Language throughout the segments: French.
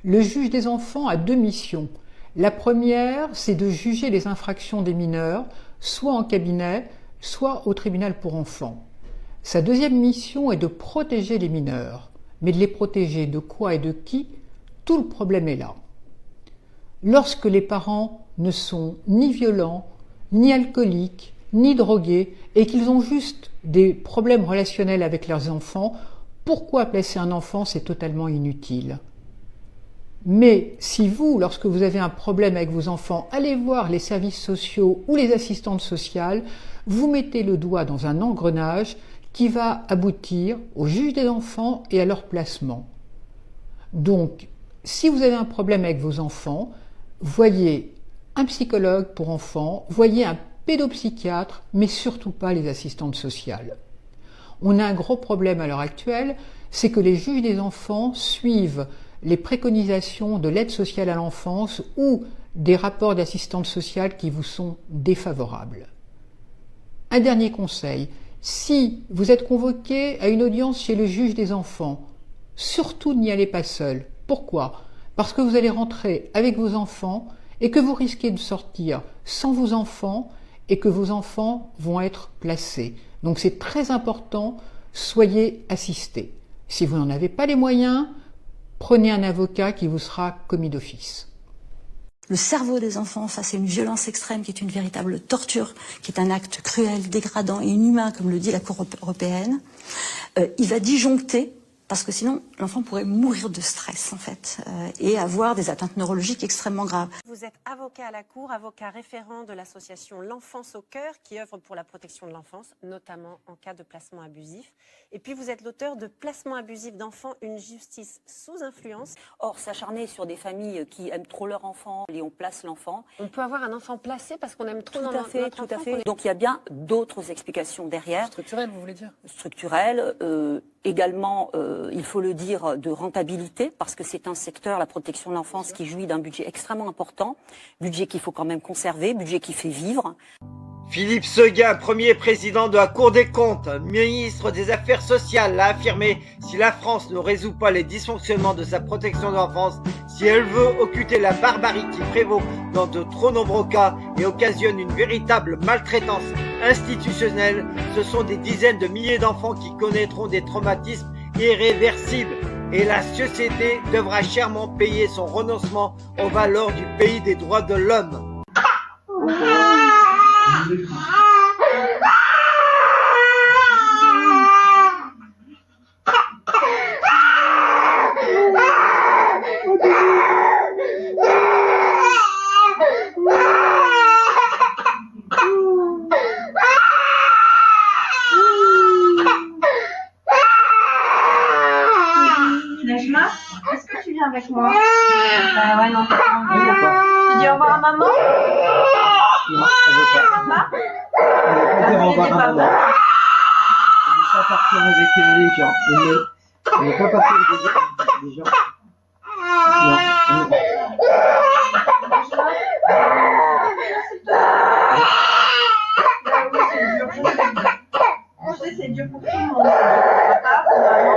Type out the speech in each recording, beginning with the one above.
Le juge des enfants a deux missions. La première, c'est de juger les infractions des mineurs, soit en cabinet, soit au tribunal pour enfants. Sa deuxième mission est de protéger les mineurs. Mais de les protéger de quoi et de qui? Tout le problème est là. Lorsque les parents ne sont ni violents, ni alcooliques, ni drogués, et qu'ils ont juste des problèmes relationnels avec leurs enfants, pourquoi placer un enfant, c'est totalement inutile. Mais si vous, lorsque vous avez un problème avec vos enfants, allez voir les services sociaux ou les assistantes sociales, vous mettez le doigt dans un engrenage qui va aboutir au juge des enfants et à leur placement. Donc, si vous avez un problème avec vos enfants, voyez un psychologue pour enfants, voyez un pédopsychiatre, mais surtout pas les assistantes sociales. On a un gros problème à l'heure actuelle, c'est que les juges des enfants suivent les préconisations de l'aide sociale à l'enfance ou des rapports d'assistantes sociales qui vous sont défavorables. Un dernier conseil, si vous êtes convoqué à une audience chez le juge des enfants, surtout n'y allez pas seul. Pourquoi? Parce que vous allez rentrer avec vos enfants et que vous risquez de sortir sans vos enfants et que vos enfants vont être placés. Donc c'est très important, soyez assistés. Si vous n'en avez pas les moyens, prenez un avocat qui vous sera commis d'office. Le cerveau des enfants face à une violence extrême qui est une véritable torture, qui est un acte cruel, dégradant et inhumain, comme le dit la Cour européenne, il va disjoncter, parce que sinon l'enfant pourrait mourir de stress en fait, et avoir des atteintes neurologiques extrêmement graves. Vous êtes avocat à la Cour, avocat référent de l'association L'Enfance au cœur, qui œuvre pour la protection de l'enfance, notamment en cas de placement abusif. Et puis vous êtes l'auteur de Placement abusif d'enfants, une justice sous influence. Or, s'acharner sur des familles qui aiment trop leur enfant et on place l'enfant. On peut avoir un enfant placé parce qu'on aime trop tout notre enfant. Tout à fait. Donc il y a bien d'autres explications derrière. Structurelles, vous voulez dire? Structurelles, également, il faut le dire, de rentabilité, parce que c'est un secteur, la protection de l'enfance, qui jouit d'un budget extrêmement important, budget qu'il faut quand même conserver, budget qui fait vivre. Philippe Séguin, premier président de la Cour des comptes, ministre des Affaires sociales, l'a affirmé: si la France ne résout pas les dysfonctionnements de sa protection de l'enfance, si elle veut occulter la barbarie qui prévaut dans de trop nombreux cas et occasionne une véritable maltraitance institutionnelle, ce sont des dizaines de milliers d'enfants qui connaîtront des traumatismes irréversibles. Et la société devra chèrement payer son renoncement aux valeurs du pays des droits de l'homme. Najma, est-ce que tu viens avec moi? Bah ouais, non, t'as pas envie. Tu dis au revoir à maman? Non, elle veut pas. Papa? Elle veut pas dire au revoir à maman. Elle veut pas partir avec les gens. Elle veut pas partir avec les gens. Non. Je sais, c'est dur pour tout le monde. Papa, pour maman.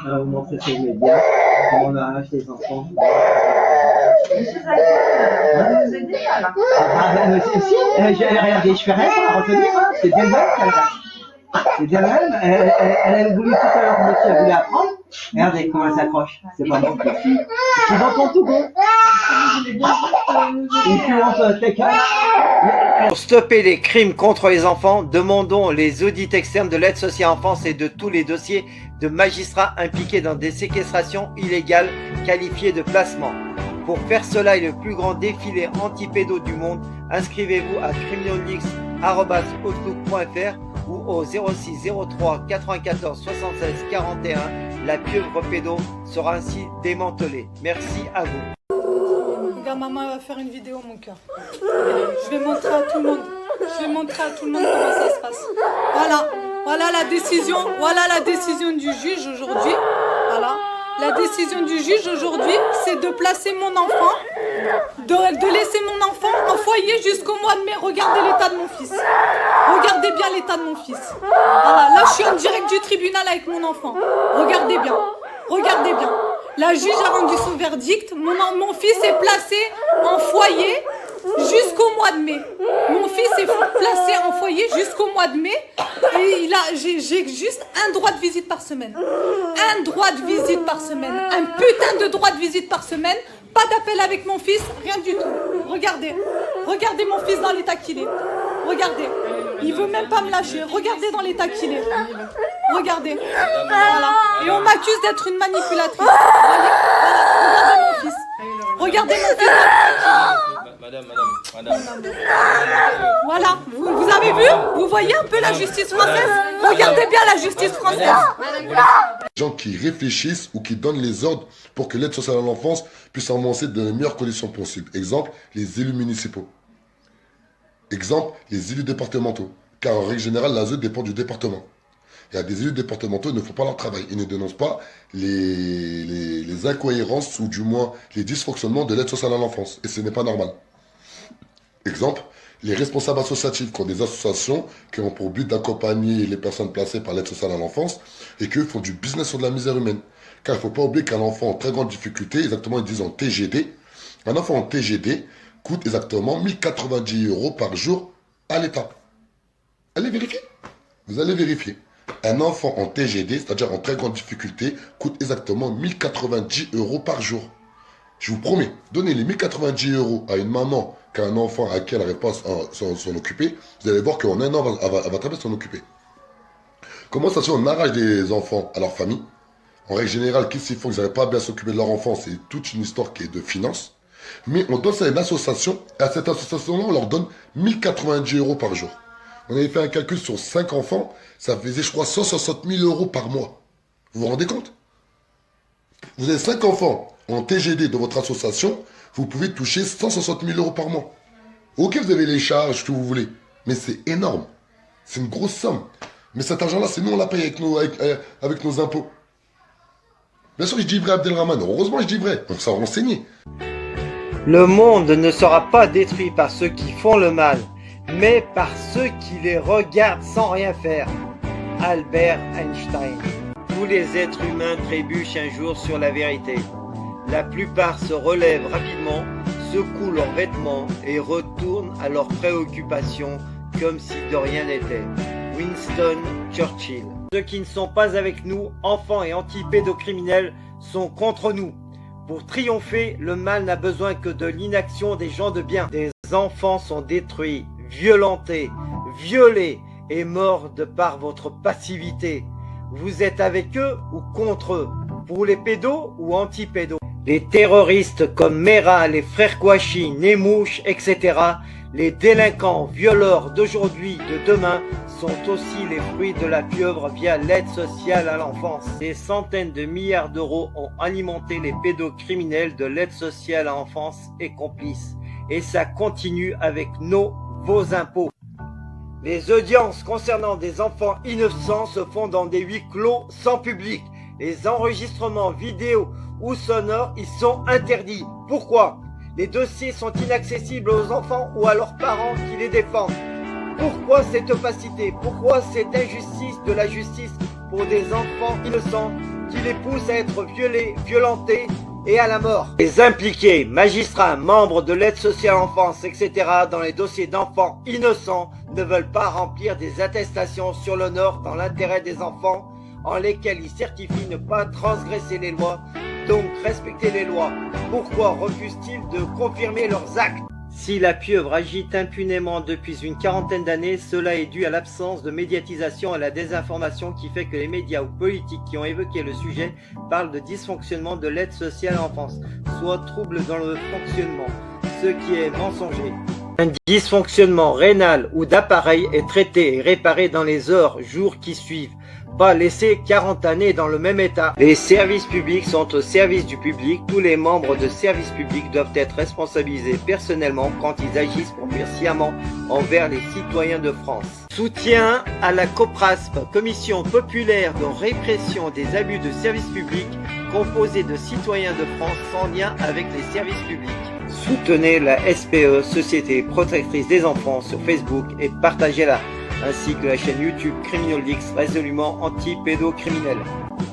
Alors, vous montrez sur les médias comment on arrache les enfants. Je suis avec vous aidez pas là. Ah, si, regardez, je fais rien pour la retenir, hein. C'est bien même qu'elle arrache. C'est bien même, elle a voulu tout à l'heure, monsieur a voulu apprendre. Regardez comment elle s'accroche. C'est pas bon. C'est dans ton tout bon. Et puis on peut quelqu'un. Pour stopper les crimes contre les enfants, demandons les audits externes de l'aide sociale à l'enfance et de tous les dossiers de magistrats impliqués dans des séquestrations illégales qualifiées de placement. Pour faire cela et le plus grand défilé anti-pédo du monde, inscrivez-vous à criminalix@outlook.fr ou au 06 03 94 76 41. La pieuvre pédo sera ainsi démantelée. Merci à vous. Regarde, maman va faire une vidéo, mon cœur. Je vais montrer à tout le monde. Je vais montrer à tout le monde comment ça se passe. Voilà. Voilà la décision. Voilà la décision du juge aujourd'hui. Voilà. La décision du juge aujourd'hui, c'est de placer mon enfant, de laisser mon enfant en foyer jusqu'au mois de mai. Regardez l'état de mon fils. Regardez bien l'état de mon fils. Voilà. Là, je suis en direct du tribunal avec mon enfant. Regardez bien. Regardez bien. La juge a rendu son verdict. Mon fils est placé en foyer jusqu'au mois de mai. Mon fils est placé en foyer jusqu'au mois de mai. Et j'ai juste un droit de visite par semaine. Un droit de visite par semaine. Un putain de droit de visite par semaine. Pas d'appel avec mon fils, rien du tout. Regardez. Regardez mon fils dans l'état qu'il est. Regardez. Il veut même pas me lâcher. Regardez dans l'état qu'il est. Regardez. Voilà. Et on m'accuse d'être une manipulatrice. Voilà. Regardez mon fils. Regardez mon fils. Madame. Voilà. Vous avez vu? Vous voyez un peu la justice française? Regardez bien la justice française. Les gens qui réfléchissent ou qui donnent les ordres pour que l'aide sociale à l'enfance puisse avancer dans les meilleures conditions possibles. Exemple, les élus municipaux. Exemple, les élus départementaux. Car en règle générale, l'ASE dépend du département. Il y a des élus départementaux, ils ne font pas leur travail. Ils ne dénoncent pas les incohérences ou du moins les dysfonctionnements de l'aide sociale à l'enfance. Et ce n'est pas normal. Exemple, les responsables associatifs qui ont des associations qui ont pour but d'accompagner les personnes placées par l'aide sociale à l'enfance et qui font du business sur de la misère humaine. Car il ne faut pas oublier qu'un enfant en très grande difficulté, exactement ils disent en TGD, un enfant en TGD coûte exactement 1090 € par jour à l'État. Allez vérifier. Vous allez vérifier. Un enfant en TGD, c'est-à-dire en très grande difficulté, coûte exactement 1090 € par jour. Je vous promets, donnez les 1090 € à une maman qui a un enfant à qui elle n'arrive pas à s'en occuper, vous allez voir qu'en un an, elle va très bien s'en occuper. Comment ça se fait on arrache des enfants à leur famille? En règle générale, qu'est-ce qu'ils font? Ils n'arrivent pas à bien s'occuper de leur enfant, c'est toute une histoire qui est de finances. Mais on donne ça à une association, et à cette association-là, on leur donne 1090 € par jour. On avait fait un calcul sur 5 enfants, ça faisait, je crois, 160 000 € par mois. Vous vous rendez compte? Vous avez 5 enfants en TGD de votre association, vous pouvez toucher 160 000 € par mois. Ok, vous avez les charges que vous voulez, mais c'est énorme. C'est une grosse somme. Mais cet argent-là, c'est nous, on la paye avec nos impôts. Bien sûr, je dis vrai, Abdelrahman. Heureusement, je dis vrai. On s'est renseigné. Le monde ne sera pas détruit par ceux qui font le mal, mais par ceux qui les regardent sans rien faire. Albert Einstein. Tous les êtres humains trébuchent un jour sur la vérité. La plupart se relèvent rapidement, secouent leurs vêtements et retournent à leurs préoccupations comme si de rien n'était. Winston Churchill. Ceux qui ne sont pas avec nous, enfants et anti-pédocriminels, sont contre nous. Pour triompher, le mal n'a besoin que de l'inaction des gens de bien. Des enfants sont détruits, violentés, violés et morts de par votre passivité. Vous êtes avec eux ou contre eux? Pour les pédos ou anti-pédos? Les terroristes comme Mera, les frères Kouachi, Nemouche, etc., les délinquants, violeurs d'aujourd'hui, de demain, sont aussi les fruits de la pieuvre via l'aide sociale à l'enfance. Des centaines de milliards d'euros ont alimenté les pédocriminels de l'aide sociale à l'enfance et complices. Et ça continue avec vos impôts. Les audiences concernant des enfants innocents se font dans des huis clos sans public. Les enregistrements vidéo ou sonores y sont interdits. Pourquoi? Les dossiers sont inaccessibles aux enfants ou à leurs parents qui les défendent. Pourquoi cette opacité? Pourquoi cette injustice de la justice pour des enfants innocents qui les pousse à être violés, violentés et à la mort? Les impliqués, magistrats, membres de l'aide sociale à l'enfance, etc. dans les dossiers d'enfants innocents ne veulent pas remplir des attestations sur l'honneur dans l'intérêt des enfants en lesquels ils certifient ne pas transgresser les lois, donc respecter les lois. Pourquoi refusent-ils de confirmer leurs actes? Si la pieuvre agite impunément depuis une quarantaine d'années, cela est dû à l'absence de médiatisation et à la désinformation qui fait que les médias ou politiques qui ont évoqué le sujet parlent de dysfonctionnement de l'aide sociale à l'enfance, soit trouble dans le fonctionnement, ce qui est mensonger. Un dysfonctionnement rénal ou d'appareil est traité et réparé dans les heures, jours qui suivent. Pas laisser 40 années dans le même état. Les services publics sont au service du public. Tous les membres de services publics doivent être responsabilisés personnellement quand ils agissent pour faire sciemment envers les citoyens de France. Soutien à la COPRASP, Commission populaire de répression des abus de services publics, composée de citoyens de France sans lien avec les services publics. Soutenez la SPE, Société Protectrice des Enfants, sur Facebook et partagez-la. ainsi que la chaîne YouTube Criminolix résolument anti-pédocriminel.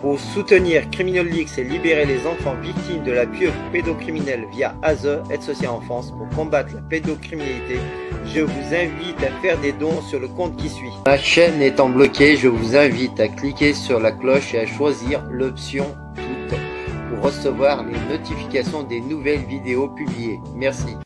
Pour soutenir Criminolix et libérer les enfants victimes de la pieuvre pédocriminelle via ASE, Aide sociale en France, pour combattre la pédocriminalité, je vous invite à faire des dons sur le compte qui suit. Ma chaîne étant bloquée, je vous invite à cliquer sur la cloche et à choisir l'option toutes pour recevoir les notifications des nouvelles vidéos publiées. Merci.